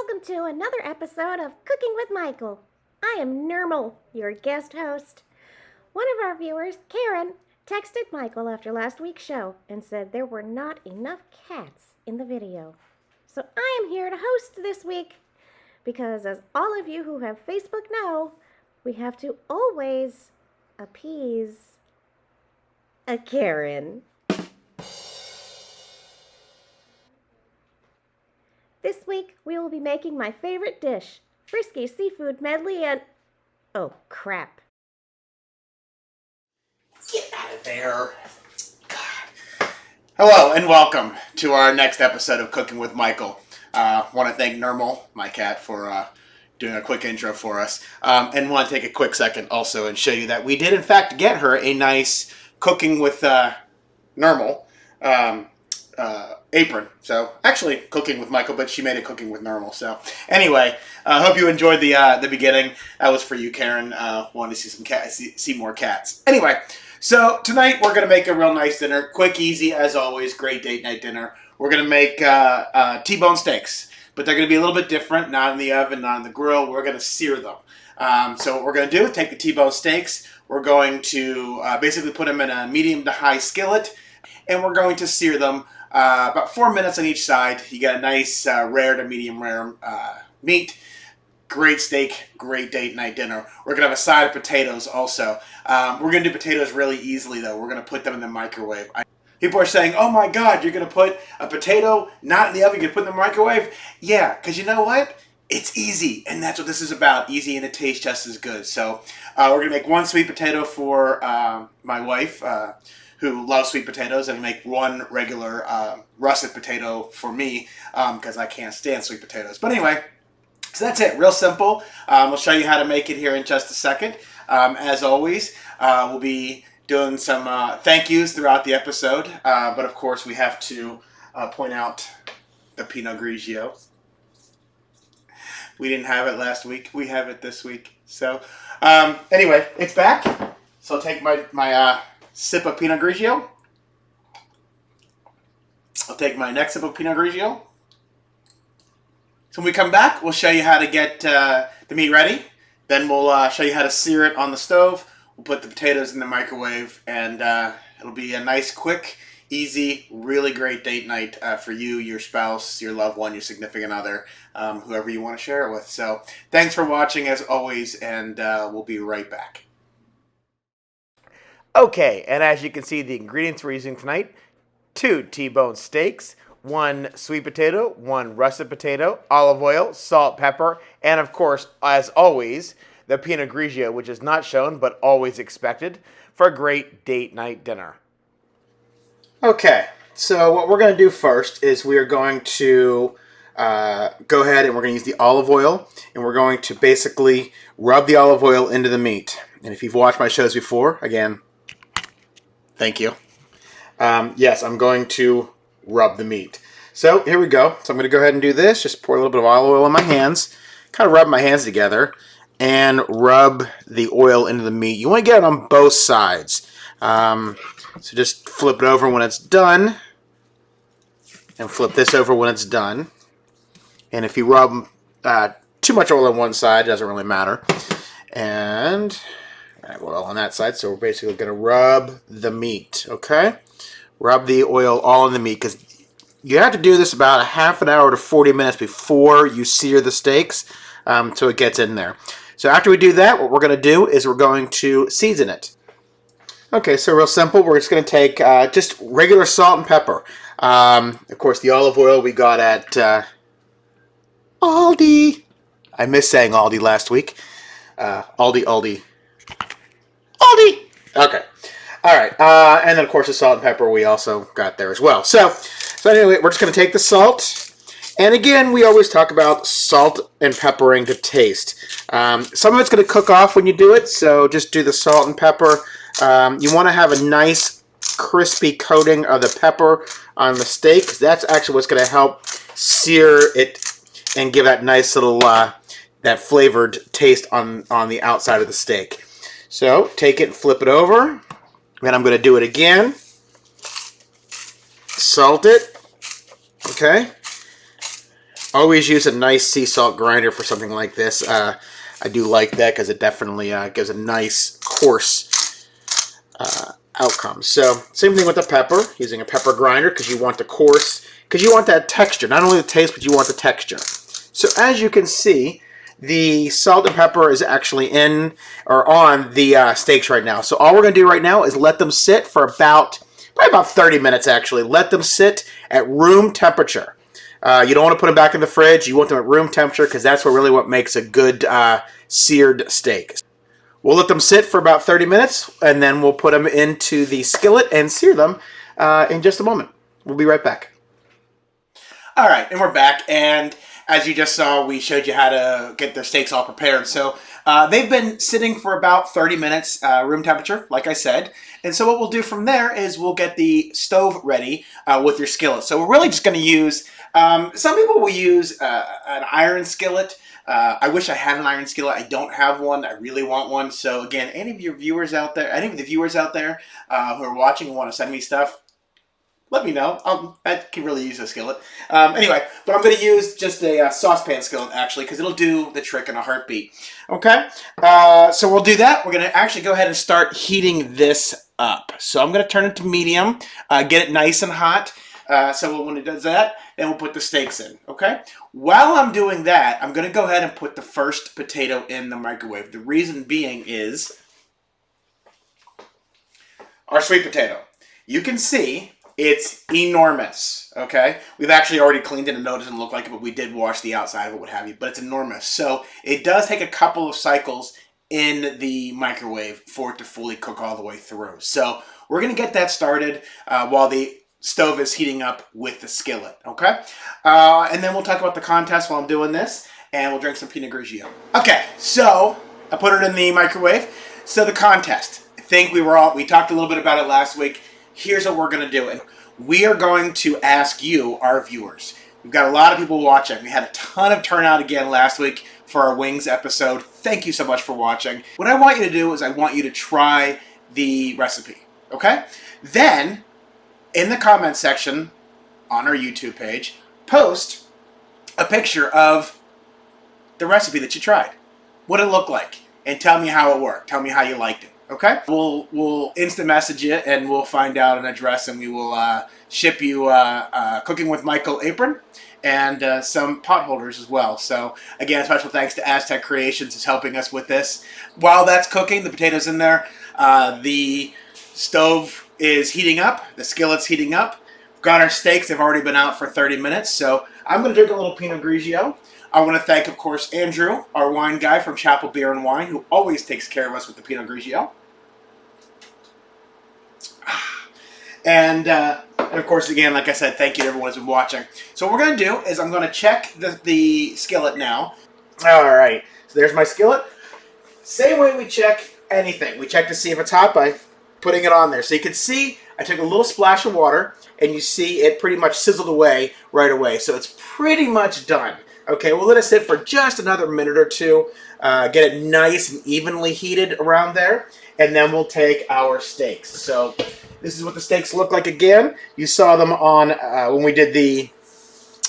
welcome to another episode of Cooking with Michael. I am Nermal, your guest host. One of our viewers, Karen, texted Michael after last week's show and said there were not enough cats in the video. So I am here to host this week because, as all of you who have Facebook know, we have to always appease a Karen. This week, we will be making my favorite dish, frisky seafood medley and... oh, crap. Get out of there. God. Hello and welcome to our next episode of Cooking with Michael. Want to thank Nermal, my cat, for doing a quick intro for us. And want to take a quick second also and show you that we did in fact get her a nice Cooking with Nermal apron. So actually Cooking with Michael, but she made it Cooking with Nermal. So anyway, I hope you enjoyed the beginning. That was for you, Karen. Wanted to see some see more cats. Anyway, so tonight we're gonna make a real nice dinner, quick, easy as always, great date night dinner. We're gonna make T-bone steaks, but they're gonna be a little bit different. Not in the oven, not on the grill. We're gonna sear them. So what we're gonna do is take the T-bone steaks. We're going to basically put them in a medium to high skillet, and we're going to sear them. About 4 minutes on each side. You got a nice rare to medium rare meat. Great steak, great date night dinner. We're going to have a side of potatoes also. We're going to do potatoes really easily though. We're going to put them in the microwave. People are saying, oh my God, you're going to put a potato not in the oven, you're going to put it in the microwave? Yeah, because you know what? It's easy, and that's what this is about. Easy, and it tastes just as good. So we're going to make one sweet potato for my wife, who loves sweet potatoes, and make one regular russet potato for me, because I can't stand sweet potatoes. But anyway, so that's it. Real simple. We'll show you how to make it here in just a second. As always, we'll be doing some thank yous throughout the episode, but of course we have to point out the Pinot Grigio. We didn't have it last week. We have it this week. So anyway, it's back. So I'll take my sip of Pinot Grigio. I'll take my next sip of Pinot Grigio. So when we come back, we'll show you how to get the meat ready. Then we'll show you how to sear it on the stove. We'll put the potatoes in the microwave, and it'll be a nice, quick, easy, really great date night for you, your spouse, your loved one, your significant other, whoever you want to share it with. So thanks for watching as always, and we'll be right back. Okay, and as you can see, the ingredients we're using tonight: 2 T-bone steaks, 1 sweet potato, 1 russet potato, olive oil, salt, pepper, and of course, as always, the Pinot Grigio, which is not shown but always expected for a great date night dinner. Okay, so what we're going to do first is we are going to go ahead and we're going to use the olive oil, and we're going to basically rub the olive oil into the meat. And if you've watched my shows before, again, thank you. Yes, I'm going to rub the meat. So here we go. So I'm going to go ahead and do this. Just pour a little bit of olive oil on my hands. Kind of rub my hands together and rub the oil into the meat. You want to get it on both sides. So just flip it over when it's done. And flip this over when it's done. And if you rub too much oil on one side, it doesn't really matter. And oil on that side, so we're basically going to rub the meat, okay? Rub the oil all in the meat, because you have to do this about a half an hour to 40 minutes before you sear the steaks, so it gets in there. So after we do that, what we're going to do is we're going to season it. Okay, so real simple. We're just going to take just regular salt and pepper. Of course, the olive oil we got at Aldi. I missed saying Aldi last week. Aldi. Okay. All right. And then, of course, the salt and pepper we also got there as well. So anyway, we're just going to take the salt. And again, we always talk about salt and peppering to taste. Some of it's going to cook off when you do it, so just do the salt and pepper. You want to have a nice crispy coating of the pepper on the steak, because that's actually what's going to help sear it and give that nice little that flavored taste on the outside of the steak. So take it and flip it over. Then I'm going to do it again. Salt it. Okay. Always use a nice sea salt grinder for something like this. I do like that because it definitely gives a nice coarse outcome. So same thing with the pepper, using a pepper grinder because you want the coarse, because you want that texture, not only the taste, but you want the texture. So as you can see, the salt and pepper is actually in or on the steaks right now. So all we're going to do right now is let them sit for probably about 30 minutes actually. Let them sit at room temperature. You don't want to put them back in the fridge. You want them at room temperature because that's what makes a good seared steak. We'll let them sit for about 30 minutes, and then we'll put them into the skillet and sear them in just a moment. We'll be right back. All right, and we're back, and as you just saw, we showed you how to get the steaks all prepared. So they've been sitting for about 30 minutes, room temperature, like I said. And so what we'll do from there is we'll get the stove ready with your skillet. So we're really just going to use, some people will use an iron skillet. I wish I had an iron skillet. I don't have one. I really want one. So again, any of the viewers out there who are watching and want to send me stuff, let me know. I can really use a skillet. Anyway, but I'm going to use just a saucepan skillet, actually, because it'll do the trick in a heartbeat. Okay? So we'll do that. We're going to actually go ahead and start heating this up. So I'm going to turn it to medium, get it nice and hot. So when it does that, then we'll put the steaks in. Okay? While I'm doing that, I'm going to go ahead and put the first potato in the microwave. The reason being is our sweet potato. You can see it's enormous, okay? We've actually already cleaned it and know it doesn't look like it, but we did wash the outside of it, what have you, but it's enormous. So it does take a couple of cycles in the microwave for it to fully cook all the way through. So we're going to get that started while the stove is heating up with the skillet, okay? And then we'll talk about the contest while I'm doing this, and we'll drink some Pinot Grigio. Okay, so I put it in the microwave. So the contest, I think we talked a little bit about it last week. Here's what we're going to do. And we are going to ask you, our viewers. We've got a lot of people watching. We had a ton of turnout again last week for our wings episode. Thank you so much for watching. What I want you to do is I want you to try the recipe, okay? Then, in the comment section on our YouTube page, post a picture of the recipe that you tried. What it looked like. And tell me how it worked. Tell me how you liked it. Okay? We'll instant message you, and we'll find out an address, and we will ship you Cooking with Michael apron and some pot holders as well. So again, special thanks to Aztec Creations is helping us with this. While that's cooking, the potatoes in there, the stove is heating up, the skillet's heating up. We've got our steaks. They've already been out for 30 minutes, so I'm going to drink a little Pinot Grigio. I want to thank, of course, Andrew, our wine guy from Chapel Beer and Wine, who always takes care of us with the Pinot Grigio. And of course, again, like I said, thank you to everyone who's been watching. So what we're going to do is I'm going to check the skillet now. All right. So there's my skillet. Same way we check anything. We check to see if it's hot by putting it on there. So you can see I took a little splash of water, and you see it pretty much sizzled away right away. So it's pretty much done. Okay, we'll let it sit for just another minute or two. Get it nice and evenly heated around there. And then we'll take our steaks. So this is what the steaks look like again. You saw them on when we did the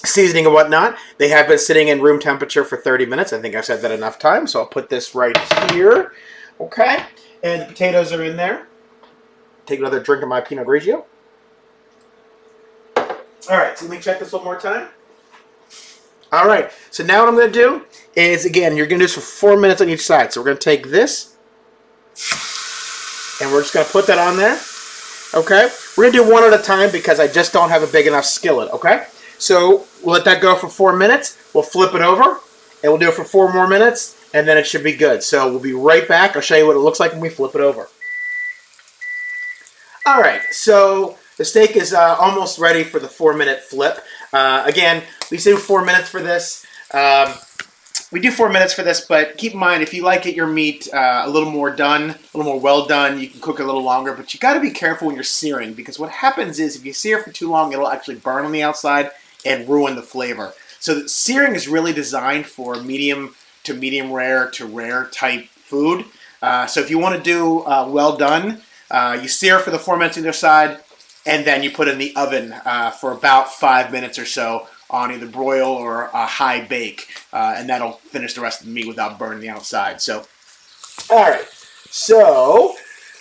seasoning and whatnot. They have been sitting in room temperature for 30 minutes. I think I've said that enough times. So I'll put this right here. Okay, and the potatoes are in there. Take another drink of my Pinot Grigio. All right, so let me check this one more time. All right, so now what I'm going to do is, again, you're going to do this for 4 minutes on each side. So we're going to take this, and we're just going to put that on there, okay? We're going to do one at a time because I just don't have a big enough skillet, okay? So we'll let that go for 4 minutes. We'll flip it over, and we'll do it for 4 more minutes, and then it should be good. So we'll be right back. I'll show you what it looks like when we flip it over. All right, so the steak is almost ready for the 4-minute flip. Again, we do 4 minutes for this. We do 4 minutes for this, but keep in mind, if you like your meat a little more done, a little more well done, you can cook it a little longer, but you got to be careful when you're searing, because what happens is if you sear for too long, it'll actually burn on the outside and ruin the flavor. So searing is really designed for medium to medium rare to rare type food. So if you want to do well done, you sear for the 4 minutes on either side, and then you put it in the oven for about 5 minutes or so on either broil or a high bake, and that'll finish the rest of the meat without burning the outside. So, all right. So,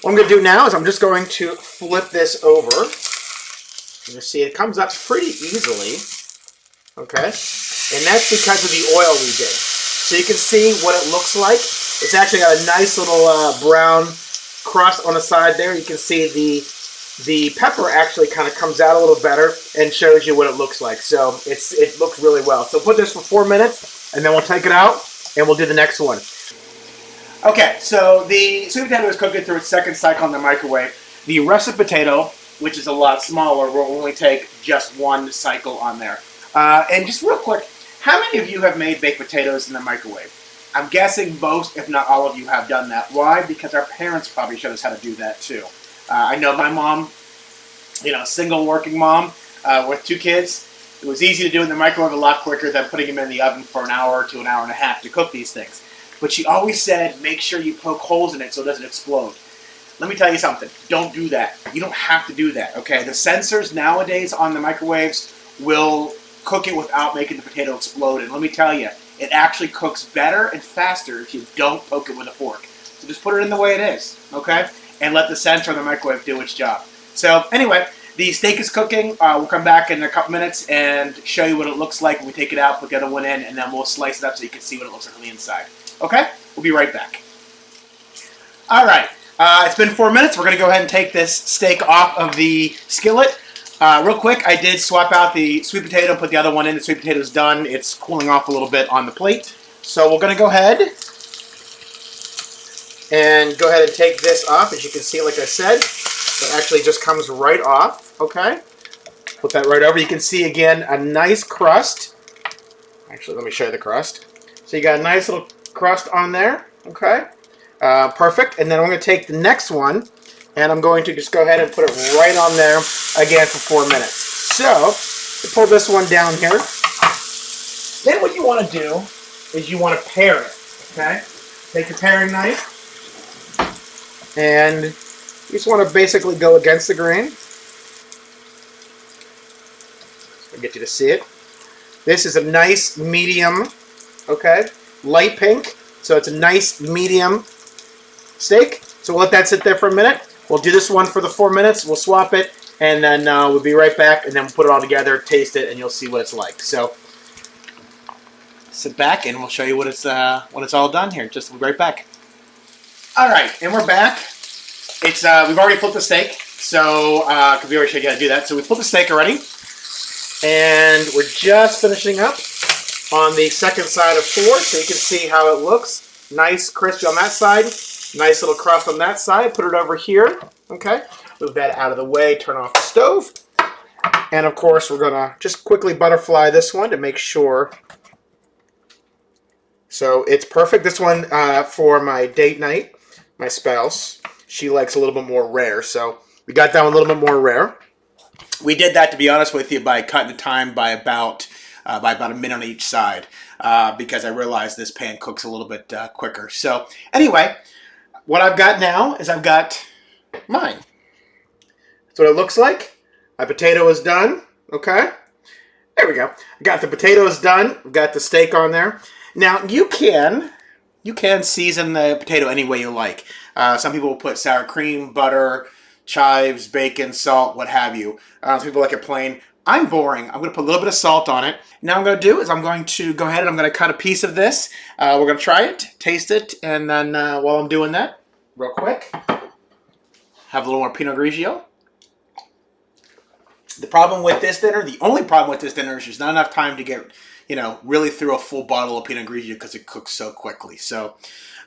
what I'm going to do now is I'm just going to flip this over. You see, it comes up pretty easily. Okay, and that's because of the oil we did. So you can see what it looks like. It's actually got a nice little brown crust on the side there. You can see the pepper actually kind of comes out a little better and shows you what it looks like. So it looks really well. So put this for 4 minutes, and then we'll take it out, and we'll do the next one. Okay, so the sweet potato is cooking through its second cycle in the microwave. The russet potato, which is a lot smaller, will only take just one cycle on there. And just real quick, how many of you have made baked potatoes in the microwave? I'm guessing most, if not all of you, have done that. Why? Because our parents probably showed us how to do that too. I know my mom, single working mom with 2 kids. It was easy to do in the microwave a lot quicker than putting them in the oven for an hour to an hour and a half to cook these things. But she always said, make sure you poke holes in it so it doesn't explode. Let me tell you something. Don't do that. You don't have to do that, okay? The sensors nowadays on the microwaves will cook it without making the potato explode. And let me tell you, it actually cooks better and faster if you don't poke it with a fork. So just put it in the way it is, okay? And let the sensor on the microwave do its job. So anyway, the steak is cooking. We'll come back in a couple minutes and show you what it looks like when we take it out, put the other one in, and then we'll slice it up so you can see what it looks like on the inside. Okay? We'll be right back. All right. It's been 4 minutes. We're going to go ahead and take this steak off of the skillet. Real quick, I did swap out the sweet potato and put the other one in. The sweet potato's done. It's cooling off a little bit on the plate. So we're going to go ahead and take this off. As you can see, like I said, it actually just comes right off. Okay? Put that right over. You can see, again, a nice crust. Actually, let me show you the crust. So you got a nice little crust on there. Okay? Perfect. And then I'm going to take the next one, and I'm going to just go ahead and put it right on there again for 4 minutes. So, to pull this one down here. Then what you want to do is you want to pair it. Okay? Take your paring knife, and you just want to basically go against the grain. I'll get you to see it. This is a nice medium, okay, light pink. So it's a nice medium steak. So we'll let that sit there for a minute. We'll do this one for the 4 minutes. We'll swap it, and then we'll be right back, and then we'll put it all together, taste it, and you'll see what it's like. So sit back, and we'll show you when it's all done here. Just we'll be right back. All right, and we're back. It's we've already flipped the steak, so because we already showed you how to do that. So we flipped the steak already, and we're just finishing up on the second side of 4, so you can see how it looks. Nice, crispy on that side. Nice little crust on that side. Put it over here. Okay. Move that out of the way. Turn off the stove. And of course, we're going to just quickly butterfly this one to make sure. So it's perfect. This one for my date night, my spouse, she likes a little bit more rare. So we got that one a little bit more rare. We did that, to be honest with you, by cutting the time by about a minute on each side because I realized this pan cooks a little bit quicker. So anyway, what I've got now is I've got mine. That's what it looks like. My potato is done. Okay. There we go. I got the potatoes done. I've got the steak on there. Now you can season the potato any way you like. Some people will put sour cream, butter, chives, bacon, salt, what have you. Some people like it plain. I'm boring. I'm going to put a little bit of salt on it. Now what I'm going to do is I'm going to go ahead and I'm going to cut a piece of this. We're going to try it, taste it, and then while I'm doing that, real quick, have a little more Pinot Grigio. The problem with this dinner, the only problem with this dinner is there's not enough time to get, really through a full bottle of Pinot Grigio because it cooks so quickly. So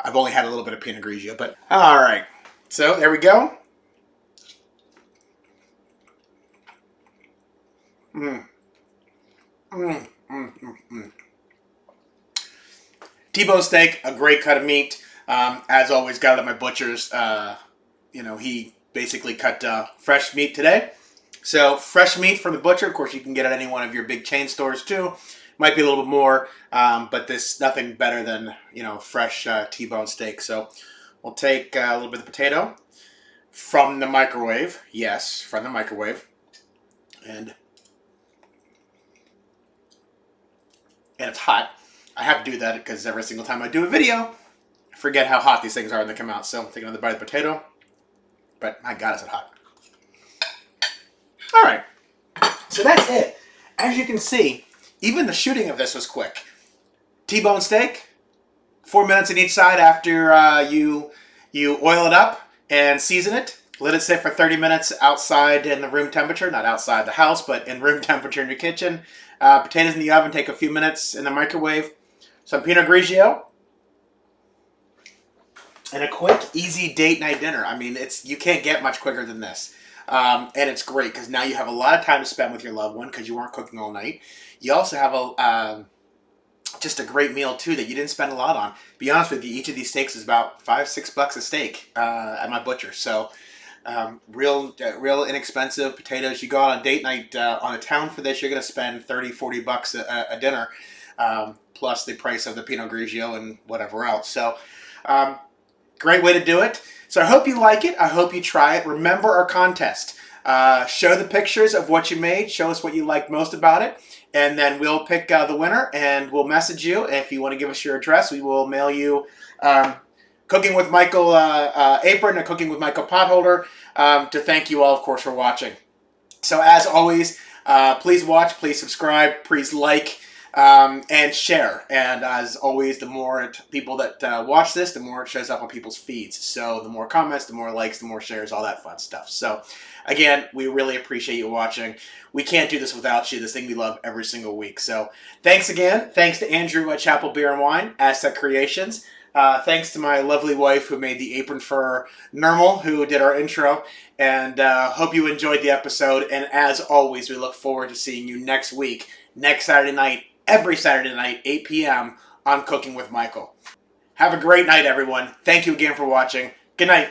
I've only had a little bit of Pinot Grigio, but all right. So there we go. T-bone steak, a great cut of meat. As always, got it at my butcher's. He basically cut fresh meat today. So fresh meat from the butcher, of course, you can get at any one of your big chain stores too. Might be a little bit more, but this nothing better than fresh T-bone steak. So we'll take a little bit of potato from the microwave. Yes, from the microwave, and and it's hot. I have to do that because every single time I do a video, I forget how hot these things are when they come out. So I'm taking another bite of the potato. But my God, is it hot. All right. So that's it. As you can see, even the shooting of this was quick. T-bone steak, 4 minutes on each side after you oil it up and season it. Let it sit for 30 minutes outside in the room temperature, not outside the house, but in room temperature in your kitchen. Potatoes in the oven take a few minutes in the microwave. Some Pinot Grigio. And a quick, easy date night dinner. I mean, you can't get much quicker than this. And it's great because now you have a lot of time to spend with your loved one because you weren't cooking all night. You also have just a great meal too that you didn't spend a lot on. Be honest with you, each of these steaks is about $5-6 a steak at my butcher. So real inexpensive potatoes. You go out on date night on a town for this, you're going to spend $30-40 a dinner, plus the price of the Pinot Grigio and whatever else. So great way to do it. So I hope you like it. I hope you try it. Remember our contest. Show the pictures of what you made. Show us what you liked most about it. And then we'll pick the winner and we'll message you. And if you want to give us your address, we will mail you Cooking with Michael apron and Cooking with Michael potholder to thank you all, of course, for watching. So as always, please watch, please subscribe, please like, and share. And as always, the more people that watch this, the more it shows up on people's feeds. So the more comments, the more likes, the more shares, all that fun stuff. So again, we really appreciate you watching. We can't do this without you. This thing we love every single week. So thanks again. Thanks to Andrew at Chapel Beer and Wine, Aztec Creations. Thanks to my lovely wife who made the apron for Nermal, who did our intro. And hope you enjoyed the episode. And as always, we look forward to seeing you next week, next Saturday night, every Saturday night, 8 p.m. on Cooking with Michael. Have a great night, everyone. Thank you again for watching. Good night.